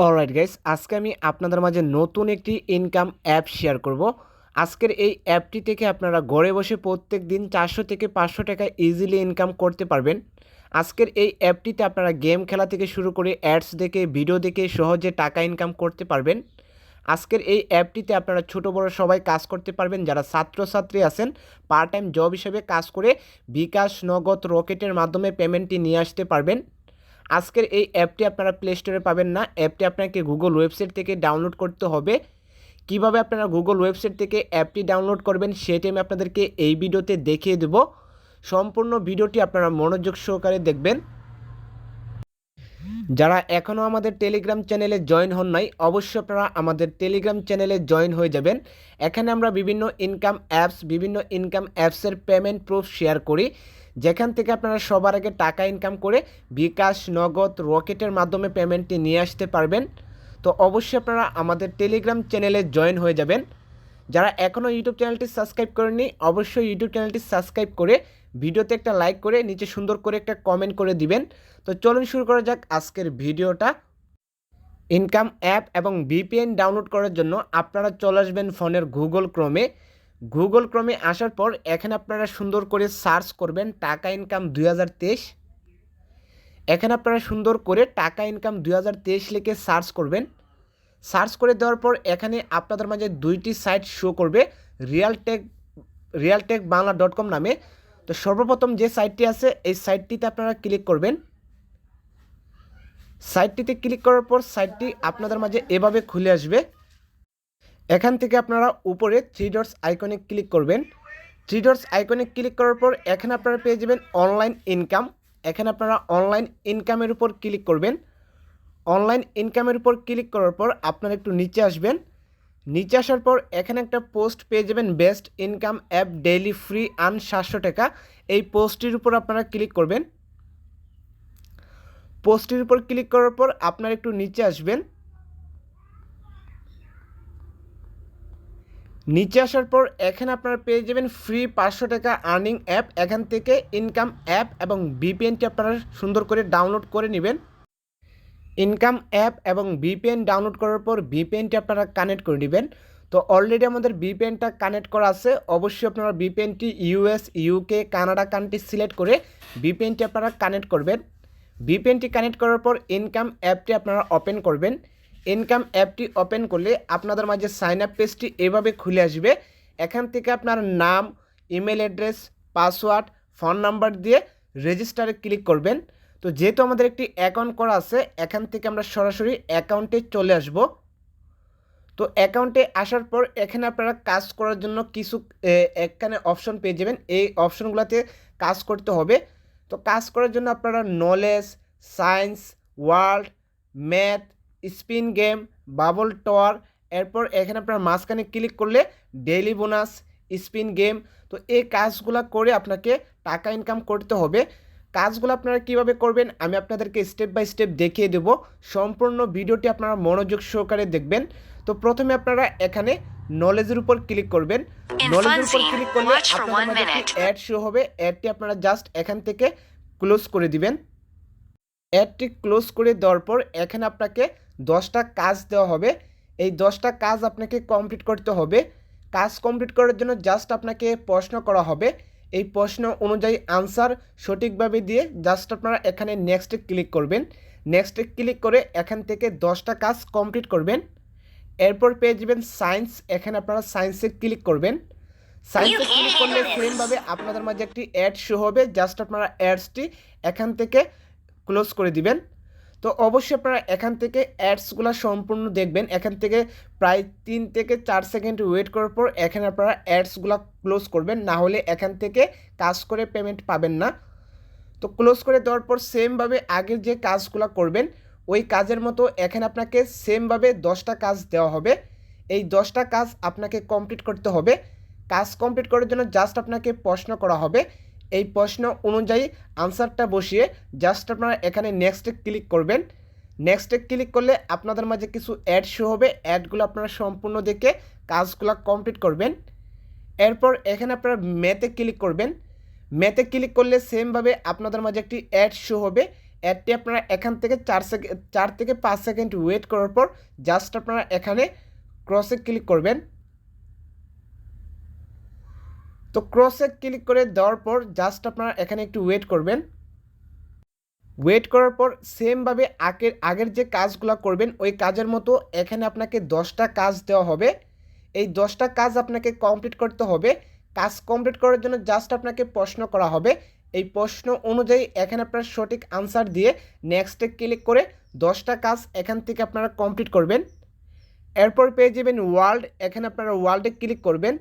Alright guys, আজকে আমি আপনাদের মাঝে নতুন একটি ইনকাম অ্যাপ শেয়ার করব। আজকের এই অ্যাপটি থেকে আপনারা ঘরে বসে প্রত্যেক দিন 400 থেকে 500 টাকা ইজিলি ইনকাম করতে পারবেন। আজকের এই অ্যাপটিতে আপনারা গেম খেলা থেকে শুরু করে অ্যাডস দেখে ভিডিও দেখে সহজে টাকা ইনকাম করতে পারবেন। আজকের এই অ্যাপটিতে আপনারা ছোট বড় সবাই কাজ করতে পারবেন। যারা ছাত্রছাত্রী আছেন পার্ট টাইম জব হিসেবে কাজ করে বিকাশ, নগদ, রকেটের মাধ্যমে পেমেন্টটি নিয়ে আসতে পারবেন। আজকের এই অ্যাপটি আপনারা প্লে স্টোরে পাবেন না, অ্যাপটি আপনাকে গুগল ওয়েবসাইট থেকে ডাউনলোড করতে হবে। কিভাবে আপনারা গুগল ওয়েবসাইট থেকে অ্যাপটি ডাউনলোড করবেন সেটি আমি আপনাদেরকে এই ভিডিওতে দেখিয়ে দেব। সম্পূর্ণ ভিডিওটি আপনারা মনোযোগ সহকারে দেখবেন। যারা এখনও আমাদের টেলিগ্রাম চ্যানেলে জয়েন হন নাই, অবশ্যই আপনারা আমাদের টেলিগ্রাম চ্যানেলে জয়েন হয়ে যাবেন। এখানে আমরা বিভিন্ন ইনকাম অ্যাপসের পেমেন্ট প্রুফ শেয়ার করি, যেখান থেকে আপনারা সবার আগে টাকা ইনকাম করে বিকাশ, নগদ, রকেটের মাধ্যমে পেমেন্টটি নিয়ে আসতে পারবেন। তো অবশ্যই আপনারা আমাদের টেলিগ্রাম চ্যানেলে জয়েন হয়ে যাবেন। যারা এখনও ইউটিউব চ্যানেলটি সাবস্ক্রাইব করেননি, অবশ্যই ইউটিউব চ্যানেলটি সাবস্ক্রাইব করে ভিডিওতে একটা লাইক করে নিচে সুন্দর করে একটা কমেন্ট করে দিবেন। তো চলুন শুরু করা যাক আজকের ভিডিওটা। ইনকাম অ্যাপ এবং ভিপিএন ডাউনলোড করার জন্য আপনারা চলে আসবেন ফোনের গুগল ক্রমে আসার পর এখানে আপনারা সুন্দর করে সার্চ করবেন টাকা ইনকাম 2023। এখানে আপনারা সুন্দর করে টাকা ইনকাম 2023 লিখে সার্চ করবেন। সার্চ করে দেওয়ার পর এখানে আপনাদের মাঝে দুইটি সাইট শো করবে, realtekbangla.com নামে। তো সর্বপ্রথম যে সাইটটি আছে এই সাইটটিতে আপনারা ক্লিক করবেন। সাইটটিতে ক্লিক করার পর সাইটটি আপনাদের মাঝে এভাবে খুলে আসবে। এখান থেকে আপনারা উপরে থ্রি ডটস আইকনে ক্লিক করবেন। থ্রি ডটস আইকনে ক্লিক করার পর এখানে আপনারা পেয়ে যাবেন অনলাইন ইনকাম। এখানে আপনারা অনলাইন ইনকামের উপর ক্লিক করবেন। অনলাইন ইনকামের উপর ক্লিক করার পর আপনারা একটু নিচে আসবেন। নিচে আসার পর এখানে একটা পোস্ট পেয়ে যাবেন, best income app daily free earn 700 টাকা। এই পোস্টটির উপর আপনারা ক্লিক করবেন। পোস্টের উপর ক্লিক করার পর আপনারা একটু নিচে আসবেন। নিচে আসার পর এখানে আপনারা পেয়ে যাবেন ফ্রি 500 টাকা আর্নিং অ্যাপ। এখান থেকে ইনকাম অ্যাপ এবং ভিপিএনটি আপনারা সুন্দর করে ডাউনলোড করে নেবেন। ইনকাম অ্যাপ এবং ভিপিএন ডাউনলোড করার পর ভিপিএনটি আপনারা কানেক্ট করে নেবেন। তো অলরেডি আমাদের ভিপিএনটা কানেক্ট করা আছে। অবশ্যই আপনারা ভিপিএনটি US, UK, Canada country select করে ভিপিএনটি আপনারা কানেক্ট করবেন। ভিপিএনটি কানেক্ট করার পর ইনকাম অ্যাপটি আপনারা ওপেন করবেন। ইনকাম অ্যাপটি ওপেন করলে আপনাদের মাঝে সাইন আপ পেজটি এভাবে খুলে আসবে। এখান থেকে আপনার নাম, email address, password, phone number দিয়ে রেজিস্টারে ক্লিক করবেন। তো যেহেতু আমাদের একটি অ্যাকাউন্ট করা আছে, এখান থেকে আমরা সরাসরি অ্যাকাউন্টে চলে আসব। তো অ্যাকাউন্টে আসার পর এখানে আপনারা কাজ করার জন্য কিছু এখানে অপশন পেয়ে যাবেন। এই অপশনগুলোতে কাজ করতে হবে। তো কাজ করার জন্য আপনারা knowledge, science, world, math, spin game, bubble tower, এরপর এখানে আপনারা মাঝখানে ক্লিক করলে ডেইলি বোনাস, স্পিন গেম। তো এই কাজগুলো করে আপনাকে টাকা ইনকাম করতে হবে। কাজগুলো আপনারা কিভাবে করবেন আমি আপনাদেরকে স্টেপ বাই স্টেপ দেখিয়ে দেব। সম্পূর্ণ ভিডিওটি আপনারা মনোযোগ সহকারে দেখবেন। তো প্রথমে আপনারা এখানে নলেজের উপর ক্লিক করবেন। নলেজের উপর ক্লিক করলে আপনাদের মাঝে একটি অ্যাড শো হবে। অ্যাডটি আপনারা জাস্ট এখান থেকে ক্লোজ করে দিবেন। অ্যাডটি ক্লোজ করে দেওয়ার পর এখানে আপনাকে 10টা কাজ দেওয়া হবে। এই 10টা কাজ আপনাকে কমপ্লিট করতে হবে। কাজ কমপ্লিট করার জন্য জাস্ট আপনাকে প্রশ্ন করা হবে। এই প্রশ্ন অনুযায়ী আনসার সঠিকভাবে দিয়ে জাস্ট আপনারা এখানে নেক্সটে ক্লিক করবেন। নেক্সটে ক্লিক করে এখান থেকে 10টা কাজ কমপ্লিট করবেন। এরপর পেয়ে যাবেন সায়েন্স। এখানে আপনারা সায়েন্সে ক্লিক করবেন। সায়েন্সে ক্লিক করলে সেমভাবে আপনাদের মাঝে একটি অ্যাড শো হবে। জাস্ট আপনারা অ্যাডসটি এখান থেকে ক্লোজ করে দিবেন। তো অবশ্যই আপনারা এখান থেকে অ্যাডসগুলো সম্পূর্ণ দেখবেন। এখান থেকে প্রায় 3 থেকে 4 সেকেন্ড ওয়েট করার পর এখানে আপনারা অ্যাডসগুলো ক্লোজ করবেন, না হলে এখান থেকে কাজ করে পেমেন্ট পাবেন না। তো ক্লোজ করে দেওয়ার পর সেমভাবে আগের যে কাজগুলো করবেন ওই কাজের মতো এখানে আপনাকে সেমভাবে 10টা কাজ দেওয়া হবে। এই 10টা কাজ আপনাকে কমপ্লিট করতে হবে। কাজ কমপ্লিট করার জন্য জাস্ট আপনাকে প্রশ্ন করা হবে। এই প্রশ্ন অনুযায়ী আনসারটা বসিয়ে জাস্ট আপনারা এখানে নেক্সটে ক্লিক করবেন। নেক্সটে ক্লিক করলে আপনাদের মাঝে কিছু অ্যাড শো হবে। অ্যাডগুলো আপনারা সম্পূর্ণ দেখে কাজগুলো কমপ্লিট করবেন। এরপর এখানে আপনারা ম্যাথে ক্লিক করবেন। ম্যাথে ক্লিক করলে সেমভাবে আপনাদের মাঝে একটি অ্যাড শো হবে। অ্যাডটি আপনারা এখান থেকে 4 থেকে 5 সেকেন্ড ওয়েট করার পর জাস্ট আপনারা এখানে ক্রসে ক্লিক করবেন। তো ক্রসে ক্লিক করে দেওয়ার পর জাস্ট আপনারা এখানে একটু ওয়েট করবেন। ওয়েট করার পর সেমভাবে আগের যে কাজগুলো করবেন ওই কাজের মতো এখানে আপনাকে 10টা কাজ দেওয়া হবে। এই 10টা কাজ আপনাকে কমপ্লিট করতে হবে। কাজ কমপ্লিট করার জন্য জাস্ট আপনাকে প্রশ্ন করা হবে। এই প্রশ্ন অনুযায়ী এখানে আপনার সঠিক আনসার দিয়ে নেক্সটে ক্লিক করে 10টা কাজ এখান থেকে আপনারা কমপ্লিট করবেন। এরপর পেয়ে যাবেন ওয়ার্ল্ড, এখানে আপনারা ওয়ার্ল্ডে ক্লিক করবেন।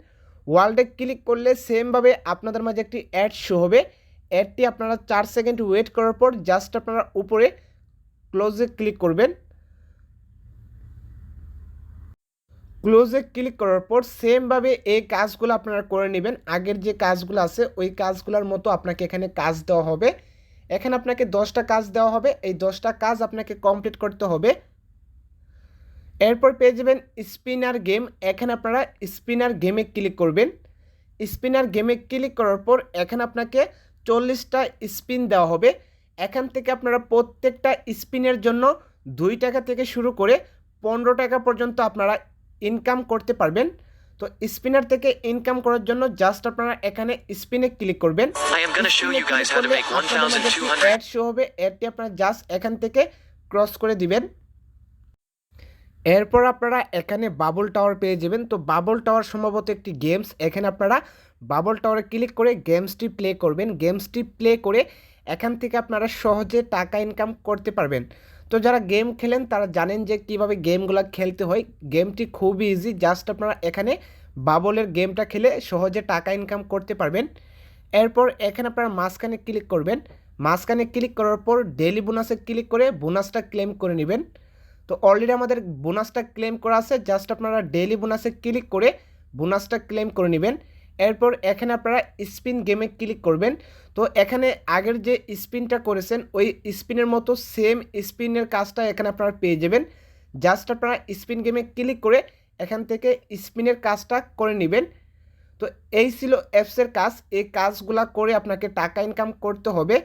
ওয়ার্ল্ডে ক্লিক করলে সেমভাবে আপনাদের মাঝে একটি অ্যাড শো হবে। অ্যাডটি আপনারা 4 সেকেন্ড ওয়েট করার পর জাস্ট আপনারা উপরে ক্লোজে ক্লিক করবেন। ক্লোজে ক্লিক করার পর সেমভাবে এই কাজগুলো আপনারা করে নেবেন। আগের যে কাজগুলো আছে ওই কাজগুলোর মতো আপনাকে এখানে কাজ দেওয়া হবে। এখানে আপনাকে 10টা কাজ দেওয়া হবে। এই 10টা কাজ আপনাকে কমপ্লিট করতে হবে। এরপর পেয়ে যাবেন স্পিনার গেম, এখানে আপনারা স্পিনার গেমে ক্লিক করবেন। স্পিনার গেমে ক্লিক করার পর এখানে আপনাকে 40টা স্পিন দেওয়া হবে। এখান থেকে আপনারা প্রত্যেকটা স্পিনের জন্য 2 টাকা থেকে শুরু করে 15 টাকা পর্যন্ত আপনারা ইনকাম করতে পারবেন। তো স্পিনার থেকে ইনকাম করার জন্য জাস্ট আপনারা এখানে স্পিনে ক্লিক করবেন। অ্যাড শো হবে, অ্যাডটি আপনারা জাস্ট এখান থেকে ক্রস করে দিবেন। এরপর আপনারা এখানে বাবল টাওয়ার পেয়ে যাবেন। তো বাবল টাওয়ার সম্ভবত একটি গেমস, এখানে আপনারা বাবল টাওয়ারে ক্লিক করে গেমসটি প্লে করবেন। গেমসটি প্লে করে এখান থেকে আপনারা সহজে টাকা ইনকাম করতে পারবেন। তো যারা গেম খেলেন তারা জানেন যে কীভাবে গেমগুলো খেলতে হয়। গেমটি খুবই ইজি, জাস্ট আপনারা এখানে বাবলের গেমটা খেলে সহজে টাকা ইনকাম করতে পারবেন। এরপর এখানে আপনারা মাঝখানে ক্লিক করবেন। মাঝখানে ক্লিক করার পর ডেইলি বোনাসে ক্লিক করে বোনাসটা ক্লেম করে নেবেন। তো অলরেডি আমাদের বোনাসটা ক্লেম করা আছে, জাস্ট আপনারা ডেইলি বোনাসে ক্লিক করে বোনাসটা ক্লেম করে নেবেন। এরপর এখানে আপনারা স্পিন গেমে ক্লিক করবেন। তো এখানে আগের যে স্পিনটা করেছেন ওই স্পিনের মতো সেম স্পিনের কাজটা এখানে আপনারা পেয়ে যাবেন। জাস্ট আপনারা স্পিন গেমে ক্লিক করে এখান থেকে স্পিনের কাজটা করে নেবেন। তো এই ছিল অ্যাপসের কাজ। এই কাজগুলো করে আপনাকে টাকা ইনকাম করতে হবে।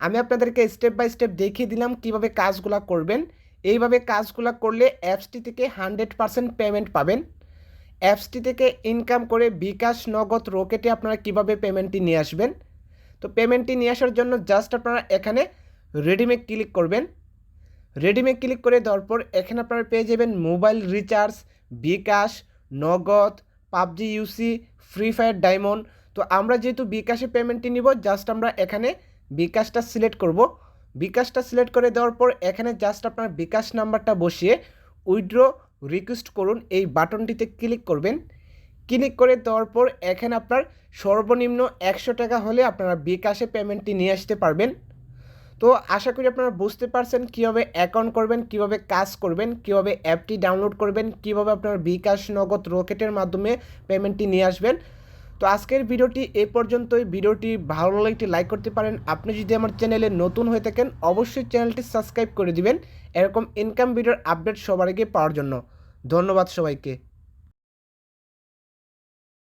আমি আপনাদেরকে স্টেপ বাই স্টেপ দেখিয়ে দিলাম কিভাবে কাজগুলো করবেন। এইভাবে কাজগুলো করলে অ্যাপসটি থেকে 100% পেমেন্ট পাবেন। অ্যাপসটি থেকে ইনকাম করে বিকাশ, নগদ, রকেটে আপনারা কিভাবে পেমেন্টটি নিয়ে আসবেন। তো পেমেন্টটি নিয়ে আসার জন্য জাস্ট আপনারা এখানে রেডিমে ক্লিক করবেন। রেডিমে ক্লিক করে দেওয়ার পর এখানে আপনারা পেয়ে যাবেন মোবাইল রিচার্জ, বিকাশ, নগদ, পাবজি ইউসি, ফ্রি ফায়ার ডায়মন্ড। তো আমরা যেহেতু বিকাশে পেমেন্টটি নিব, জাস্ট আমরা এখানে বিকাশটা সিলেক্ট করব। বিকাশটা সিলেক্ট করে দেওয়ার পর এখানে জাস্ট আপনার বিকাশ নাম্বারটা বসিয়ে উইথড্র রিকোয়েস্ট করুন এই বাটনটিতে ক্লিক করবেন। ক্লিক করে দেওয়ার পর এখানে আপনার সর্বনিম্ন 100 টাকা হলে আপনারা বিকাশে পেমেন্টটি নিয়ে আসতে পারবেন। তো আশা করি আপনারা বুঝতে পারছেন কীভাবে অ্যাকাউন্ট করবেন, কীভাবে কাজ করবেন, কীভাবে অ্যাপটি ডাউনলোড করবেন, কীভাবে আপনার বিকাশ, নগদ, রকেটের মাধ্যমে পেমেন্টটি নিয়ে আসবেন। তো আজকের ভিডিওটি এই পর্যন্তই। ভিডিওটি ভালো লাগলে একটি লাইক করতে পারেন। আপনি যদি আমার চ্যানেলে নতুন হয়ে থাকেন অবশ্যই চ্যানেলটি সাবস্ক্রাইব করে দিবেন এরকম ইনকাম ভিডিওর আপডেট সবার আগে পাওয়ার জন্য। ধন্যবাদ সবাইকে।